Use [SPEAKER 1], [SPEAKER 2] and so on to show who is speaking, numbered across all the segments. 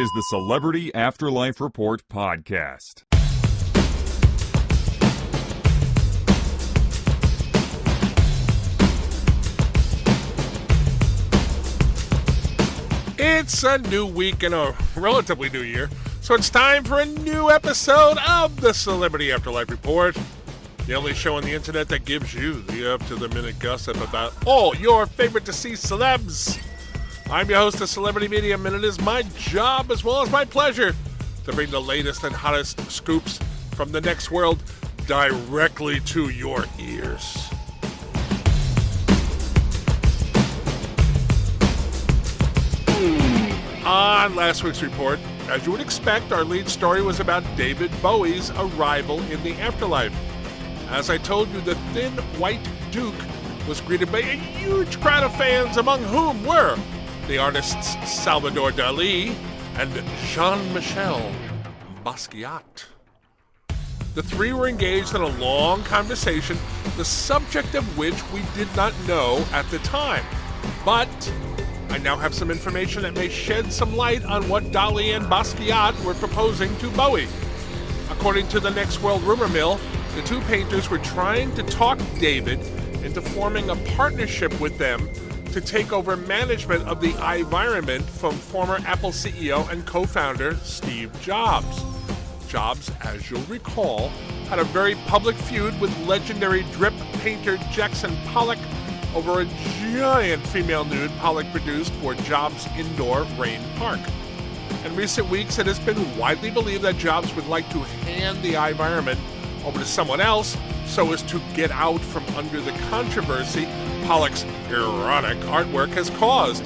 [SPEAKER 1] is the Celebrity Afterlife Report podcast.
[SPEAKER 2] It's a new week and a relatively new year, so it's time for a new episode of the Celebrity Afterlife Report, the only show on the internet that gives you the up-to-the-minute gossip about all your favorite deceased celebs. I'm your host of Celebrity Medium, and it is my job as well as my pleasure to bring the latest and hottest scoops from the next world directly to your ears. On last week's report, as you would expect, our lead story was about David Bowie's arrival in the afterlife. As I told you, the thin white Duke was greeted by a huge crowd of fans, among whom were the artists Salvadore Dali and Jean-Michel Basquiat. The three were engaged in a long conversation, the subject of which we did not know at the time. But I now have some information that may shed some light on what Dali and Basquiat were proposing to Bowie. According to the Next World rumor mill, the two painters were trying to talk David into forming a partnership with them to take over management of the environment from former Apple CEO and co-founder Steve Jobs. Jobs, as you'll recall, had a very public feud with legendary drip painter Jackson Pollock over a giant female nude Pollock produced for Jobs' indoor rain park. In recent weeks, it has been widely believed that Jobs would like to hand the environment over to someone else so as to get out from under the controversy Pollock's erotic artwork has caused.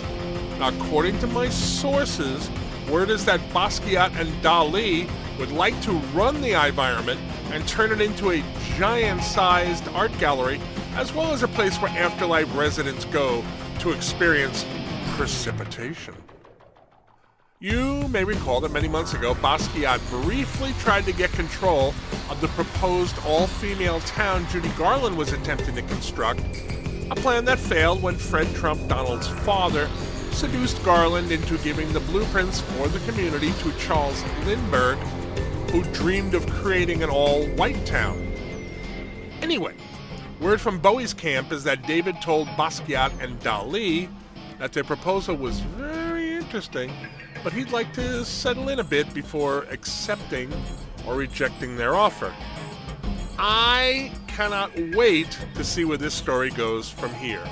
[SPEAKER 2] Now, according to my sources, word is that Basquiat and Dali would like to run the environment and turn it into a giant-sized art gallery, as well as a place where afterlife residents go to experience precipitation. You may recall that many months ago, Basquiat briefly tried to get control of the proposed all-female town Judy Garland was attempting to construct, a plan that failed when Fred Trump, Donald's father, seduced Garland into giving the blueprints for the community to Charles Lindbergh, who dreamed of creating an all-white town. Anyway, word from Bowie's camp is that David told Basquiat and Dali that their proposal was very interesting, but he'd like to settle in a bit before accepting or rejecting their offer. I cannot wait to see where this story goes from here.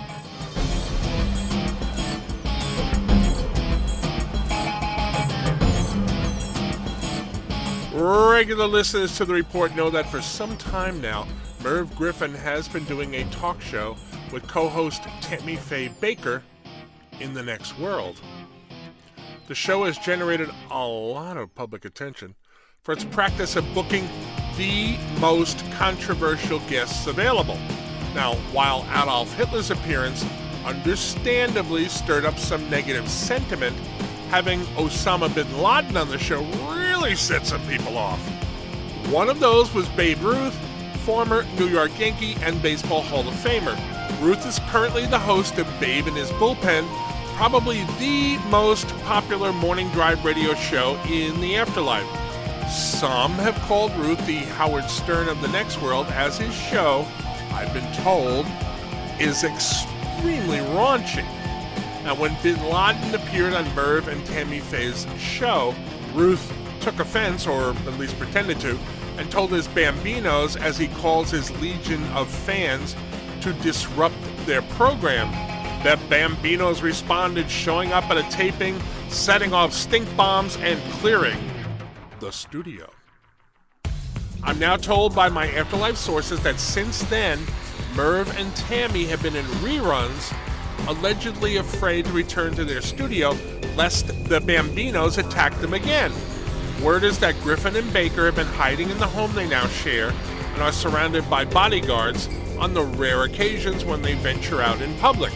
[SPEAKER 2] Regular listeners to the report know that for some time now, Merv Griffin has been doing a talk show with co-host Tammy Faye Bakker in the Next World. The show has generated a lot of public attention for its practice of booking the most controversial guests available. Now, while Adolf Hitler's appearance understandably stirred up some negative sentiment, having Osama bin Laden on the show really set some people off. One of those was Babe Ruth, former New York Yankee and Baseball Hall of Famer. Ruth is currently the host of Babe in His Bullpen, probably the most popular morning drive radio show in the afterlife. Some have called Ruth the Howard Stern of the Next World, as his show, I've been told, is extremely raunchy. Now, when Bin Laden appeared on Merv and Tammy Faye's show, Ruth took offense, or at least pretended to, and told his Bambinos, as he calls his legion of fans, to disrupt their program. The Bambinos responded, showing up at a taping, setting off stink bombs, and clearing the studio. I'm now told by my afterlife sources that since then, Merv and Tammy have been in reruns, allegedly afraid to return to their studio lest the Bambinos attack them again. Word is that Griffin and Bakker have been hiding in the home they now share and are surrounded by bodyguards on the rare occasions when they venture out in public.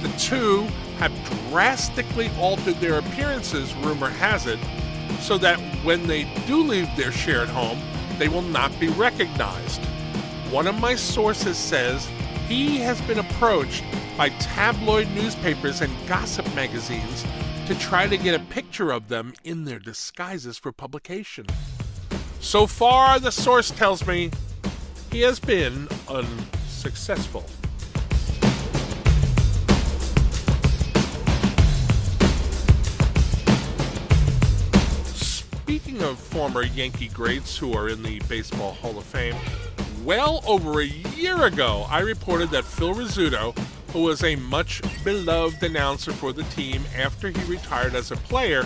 [SPEAKER 2] The two have drastically altered their appearances, rumor has it, so that when they do leave their shared home, they will not be recognized. One of my sources says he has been approached by tabloid newspapers and gossip magazines to try to get a picture of them in their disguises for publication. So far, the source tells me he has been unsuccessful. Speaking of former Yankee greats who are in the Baseball Hall of Fame, well over a year ago, I reported that Phil Rizzuto, who was a much beloved announcer for the team after he retired as a player,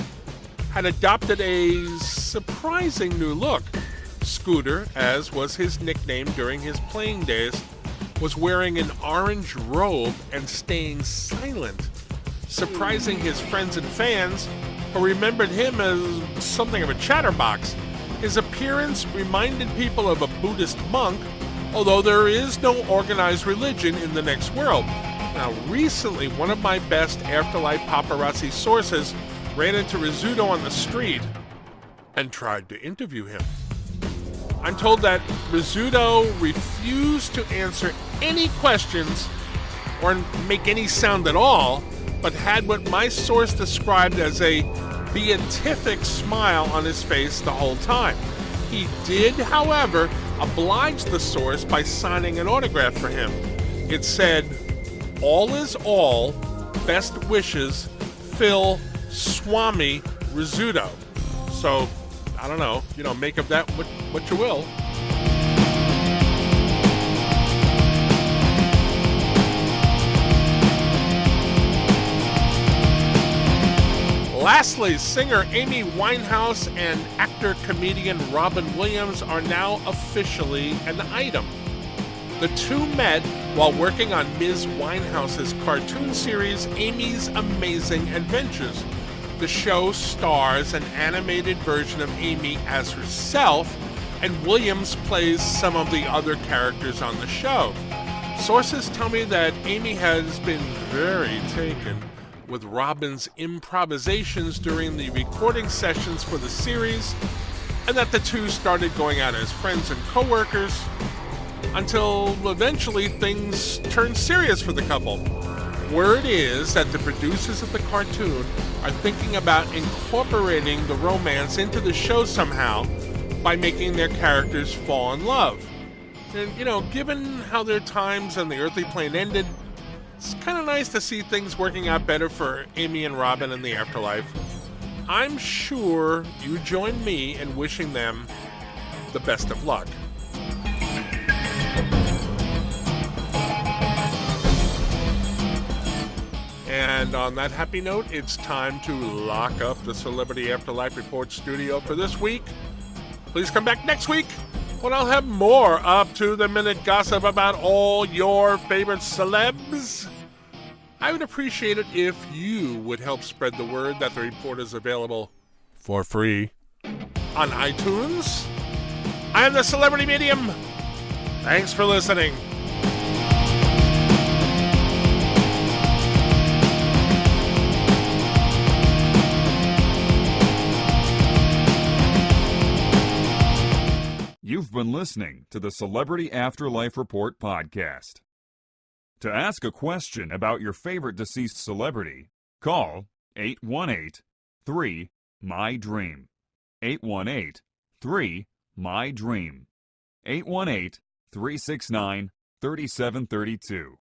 [SPEAKER 2] had adopted a surprising new look. Scooter, as was his nickname during his playing days, was wearing an orange robe and staying silent, surprising his friends and fans who remembered him as something of a chatterbox. His appearance reminded people of a Buddhist monk, although there is no organized religion in the next world. Now, recently, one of my best Afterlife paparazzi sources ran into Rizzuto on the street and tried to interview him. I'm told that Rizzuto refused to answer any questions or make any sound at all, but had what my source described as a beatific smile on his face the whole time. He did, however, oblige the source by signing an autograph for him. It said, "All is all, best wishes, Phil Swami Rizzuto." So, I don't know, make of that what you will. Lastly, singer Amy Winehouse and actor-comedian Robin Williams are now officially an item. The two met while working on Ms. Winehouse's cartoon series, Amy's Amazing Adventures. The show stars an animated version of Amy as herself, and Williams plays some of the other characters on the show. Sources tell me that Amy has been very taken with Robin's improvisations during the recording sessions for the series, and that the two started going out as friends and co-workers until eventually things turned serious for the couple. Word is that the producers of the cartoon are thinking about incorporating the romance into the show somehow by making their characters fall in love. And, given how their times on the earthly plane ended, it's kind of nice to see things working out better for Amy and Robin in the afterlife. I'm sure you join me in wishing them the best of luck. And on that happy note, it's time to lock up the Celebrity Afterlife Report studio for this week. Please come back next week when I'll have more up-to-the-minute gossip about all your favorite celebs. I would appreciate it if you would help spread the word that the report is available for free on iTunes. I am the Celebrity Medium. Thanks for listening.
[SPEAKER 1] You've been listening to the Celebrity Afterlife Report podcast. To ask a question about your favorite deceased celebrity, call 818-3-MY-DREAM. 818-3-MY-DREAM. 818-369-3732.